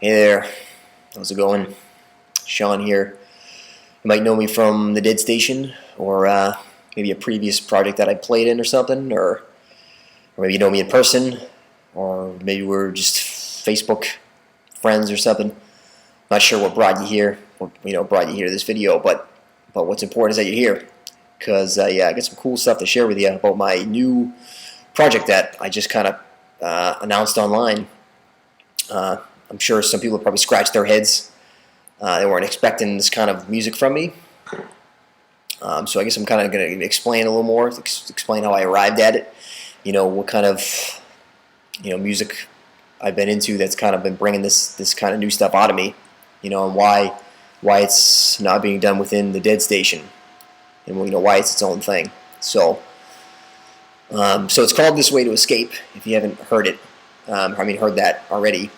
Hey there, how's it going? Shjon here. You might know me from the DEADSTATION, or maybe a previous project that I played in or something, or maybe you know me in person, or maybe we're just Facebook friends or something. Not sure what brought you here, brought you here to this video, but what's important is that you're here, because yeah, I got some cool stuff to share with you about my new project that I just kind of announced online. I'm sure some people probably scratched their heads. They weren't expecting this kind of music from me. So I guess I'm kind of going to explain a little more, explain how I arrived at it. What kind of music I've been into that's kind of been bringing this kind of new stuff out of me. And why it's not being done within the DEADSTATION, and why it's its own thing. So it's called This Way to Escape. If you haven't heard it, heard that already.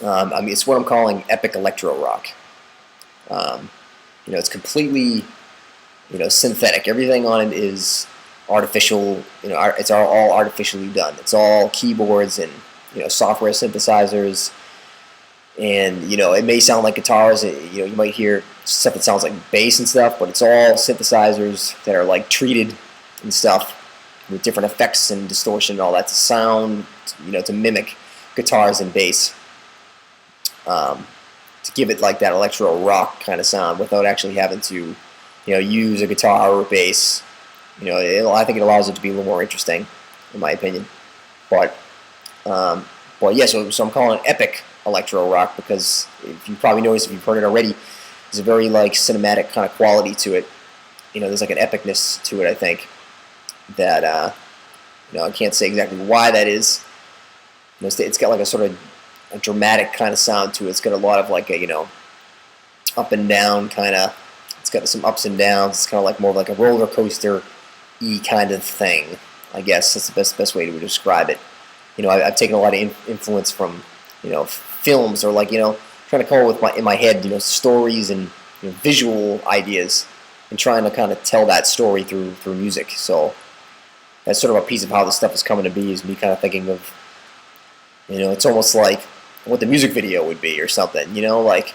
It's what I'm calling epic electro-rock. It's completely, synthetic. Everything on it is artificial. It's all artificially done. It's all keyboards and software synthesizers. And it may sound like guitars. You might hear stuff that sounds like bass and stuff, but it's all synthesizers that are like treated and stuff with different effects and distortion and all that to sound, to mimic guitars and bass. To give it like that electro rock kind of sound without actually having to, use a guitar or a bass. I think it allows it to be a little more interesting, in my opinion. But yeah, so I'm calling it epic electro rock because if you probably noticed, if you've heard it already, there's a very like cinematic kind of quality to it. There's like an epicness to it. I think that I can't say exactly why that is. It's got like a sort of a dramatic kind of sound to it. It's got a lot of like a up and down kind of. It's got some ups and downs. It's kind of like more like a roller coaster-y kind of thing. I guess that's the best way to describe it. I've taken a lot of influence from films, or like trying to come up with in my head stories and visual ideas, and trying to kind of tell that story through music. So that's sort of a piece of how this stuff is coming to be, is me kind of thinking of it's almost like what the music video would be or something, like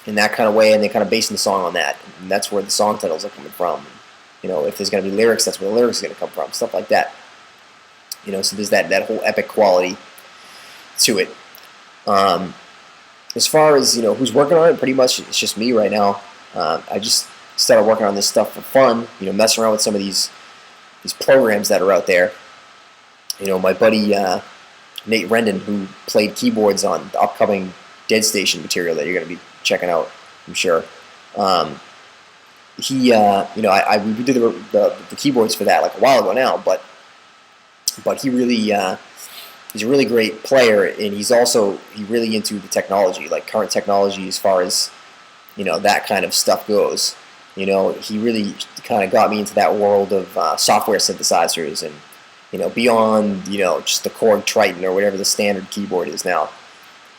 in that kind of way, and they're kind of basing the song on that, and that's where the song titles are coming from. If there's going to be lyrics, that's where the lyrics are going to come from, stuff like that. So there's that whole epic quality to it. As far as who's working on it, pretty much it's just me right now. I just started working on this stuff for fun, messing around with some of these programs that are out there. My buddy Nate Rendon, who played keyboards on the upcoming DEADSTATION material that you're going to be checking out, I'm sure. We did the keyboards for that like a while ago now, but he really he's a really great player, and he's really into the technology, like current technology as far as that kind of stuff goes. He really kind of got me into that world of software synthesizers and beyond, just the Korg Triton or whatever the standard keyboard is now.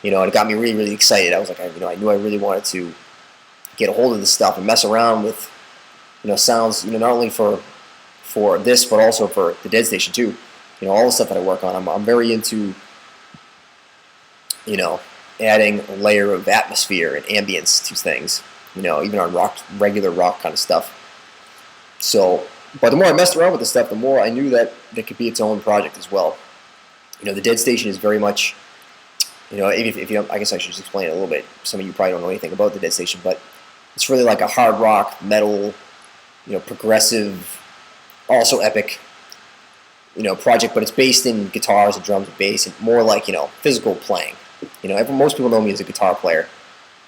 And it got me really, really excited. I was like, I knew I really wanted to get a hold of this stuff and mess around with, sounds, not only for this, but also for the DEADSTATION too. All the stuff that I work on. I'm very into, adding a layer of atmosphere and ambience to things, even on regular rock kind of stuff. So, but the more I messed around with this stuff, the more I knew that it could be its own project as well. The DEADSTATION is very much, if you don't, I guess I should just explain it a little bit. Some of you probably don't know anything about the DEADSTATION, but it's really like a hard rock, metal, progressive, also epic, project, but it's based in guitars and drums and bass, and more like, physical playing. Most people know me as a guitar player.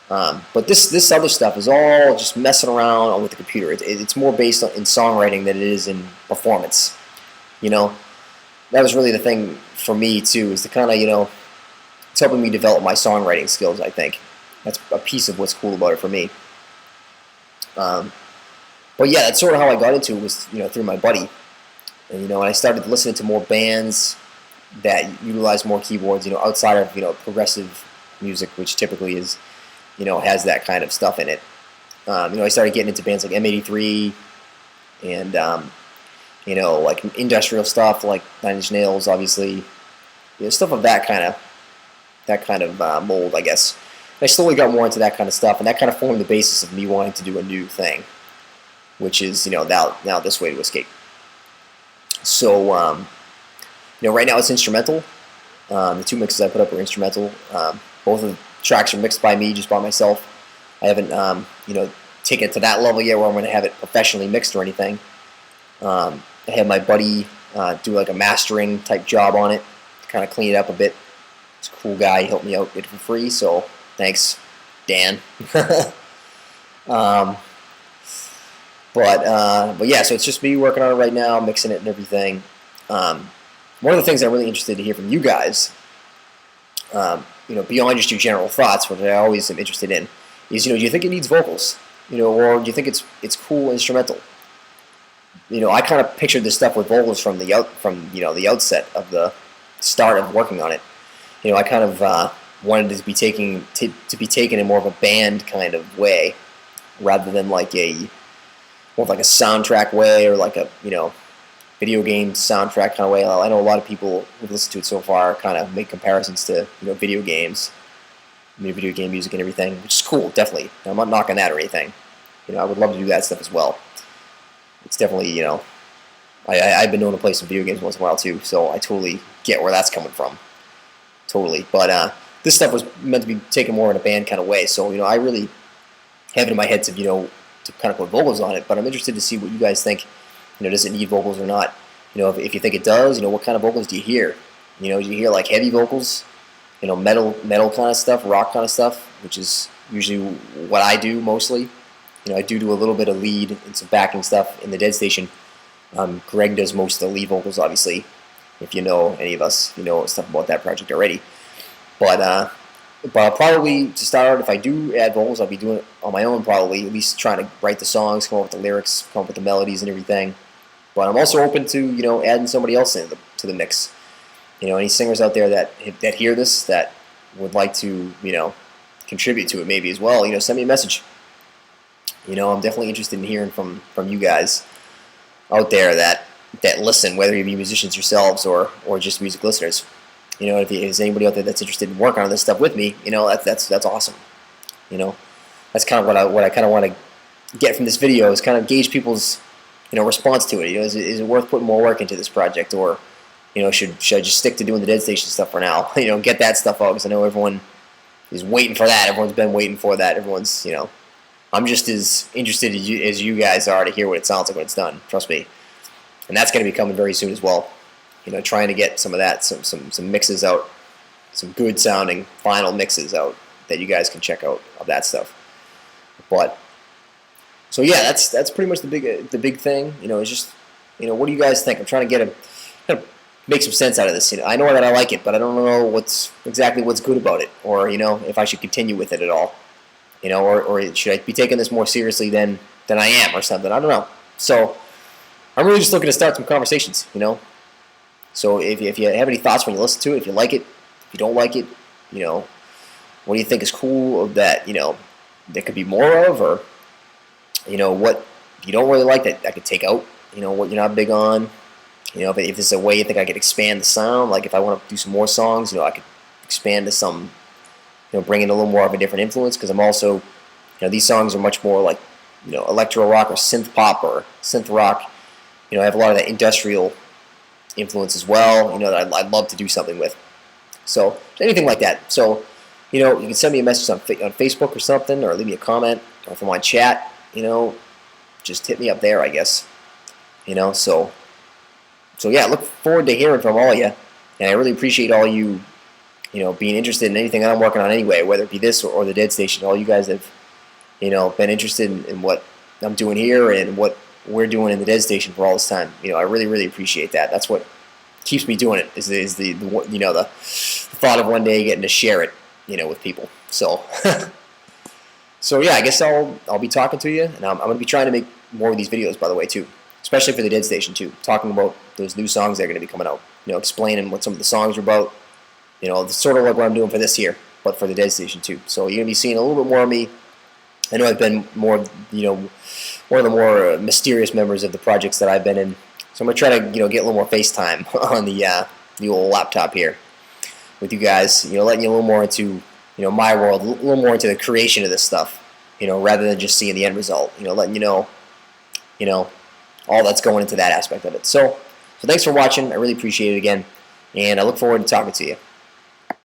But this other stuff is all just messing around with the computer. It's more based in songwriting than it is in performance. That was really the thing for me too, is to kind of, it's helping me develop my songwriting skills, I think. That's a piece of what's cool about it for me. But yeah, that's sort of how I got into it, was through my buddy. And I started listening to more bands that utilize more keyboards, outside of progressive music, which typically is has that kind of stuff in it. I started getting into bands like M83 and like industrial stuff like Nine Inch Nails, obviously, stuff of that kind kind of mold, I guess. And I slowly got more into that kind of stuff, and that kind of formed the basis of me wanting to do a new thing, which is, you know, now This Way to Escape. So, you know, right now it's instrumental. The 2 mixes I put up are instrumental. Both of the tracks are mixed by me, just by myself. I haven't, you know, taken it to that level yet where I'm going to have it professionally mixed or anything. I had my buddy do like a mastering type job on it, to kind of clean it up a bit. He's a cool guy. He helped me out, did it for free, so thanks, Dan. But yeah, so it's just me working on it right now, mixing it and everything. One of the things I'm really interested to hear from you guys, you know, beyond just your general thoughts, which I always am interested in, is, you know, do you think it needs vocals? You know, or do you think it's cool instrumental? You know, I kind of pictured this stuff with vocals from the outset of the start of working on it. You know, I kind of wanted it to be taken in more of a band kind of way, rather than like more of like a soundtrack way, or like a, you know, video game soundtrack kind of way. I know a lot of people who've listened to it so far kind of make comparisons to, you know, video games, video game music and everything, which is cool, definitely. I'm not knocking that or anything. You know, I would love to do that stuff as well. It's definitely, you know, I've been known to play some video games once in a while too, so I totally get where that's coming from. Totally. But this stuff was meant to be taken more in a band kind of way, so, you know, I really have it in my head to, you know, to kind of put vocals on it, but I'm interested to see what you guys think. You know, does it need vocals or not? You know, if you think it does, you know, what kind of vocals do you hear? You know, do you hear like heavy vocals? You know, metal kind of stuff, rock kind of stuff, which is usually what I do mostly. You know, I do a little bit of lead and some backing stuff in the Dead Station. Greg does most of the lead vocals, obviously. If you know any of us, you know stuff about that project already. But I'll probably, to start out, if I do add vocals, I'll be doing it on my own probably, at least trying to write the songs, come up with the lyrics, come up with the melodies and everything. But I'm also open to, you know, adding somebody else to the mix. You know, any singers out there that hear this, that would like to, you know, contribute to it maybe as well, you know, send me a message. You know, I'm definitely interested in hearing from you guys out there that listen, whether you be musicians yourselves or just music listeners. You know, if there's anybody out there that's interested in working on this stuff with me, you know, that's awesome. You know, that's kind of what I kind of want to get from this video, is kind of gauge people's, you know, response to it. You know, is it worth putting more work into this project, or, you know, should I just stick to doing the Dead Station stuff for now? You know, get that stuff out, because I know everyone is waiting for that. Everyone's been waiting for that. Everyone's, you know, I'm just as interested as you guys are to hear what it sounds like when it's done. Trust me, and that's going to be coming very soon as well. You know, trying to get some of that, some mixes out, some good sounding final mixes out that you guys can check out of that stuff. But so yeah, that's pretty much the big thing. You know, it's just, you know, what do you guys think? I'm trying to kind of make some sense out of this. You know, I know that I like it, but I don't know exactly what's good about it, or, you know, if I should continue with it at all. You know, or should I be taking this more seriously than I am, or something? I don't know. So I'm really just looking to start some conversations. You know. So if you have any thoughts when you listen to it, if you like it, if you don't like it, you know, what do you think is cool that, you know, there could be more of, or, you know, what you don't really like that I could take out, you know, what you're not big on, you know, if there's a way you think I could expand the sound, like if I want to do some more songs, you know, I could expand to some, you know, bring in a little more of a different influence, because I'm also, you know, these songs are much more like, you know, electro-rock or synth pop or synth rock. You know, I have a lot of that industrial influence as well, you know, that I'd love to do something with. So anything like that. So, you know, you can send me a message on Facebook or something, or leave me a comment, or if I'm on chat, you know, just hit me up there, I guess. You know, so yeah, look forward to hearing from all of you, and I really appreciate all you, you know, being interested in anything that I'm working on anyway, whether it be this or the Dead Station. All you guys have, you know, been interested in what I'm doing here and what we're doing in the Dead Station for all this time. You know, I really, really appreciate that. That's what keeps me doing it, is the you know, the thought of one day getting to share it, you know, with people. So so yeah, I guess I'll be talking to you, and I'm going to be trying to make more of these videos, by the way, too, especially for the Dead Station too, talking about those new songs that are going to be coming out, you know, explaining what some of the songs are about, you know, sort of like what I'm doing for this here, but for the Dead Station too. So you're going to be seeing a little bit more of me. I know I've been more, you know, one of the more mysterious members of the projects that I've been in. So I'm going to try to, you know, get a little more FaceTime on the old laptop here. with you guys, letting you a little more into, my world, a little more into the creation of this stuff, rather than just seeing the end result, letting you know, all that's going into that aspect of it. So thanks for watching. I really appreciate it again, and I look forward to talking to you.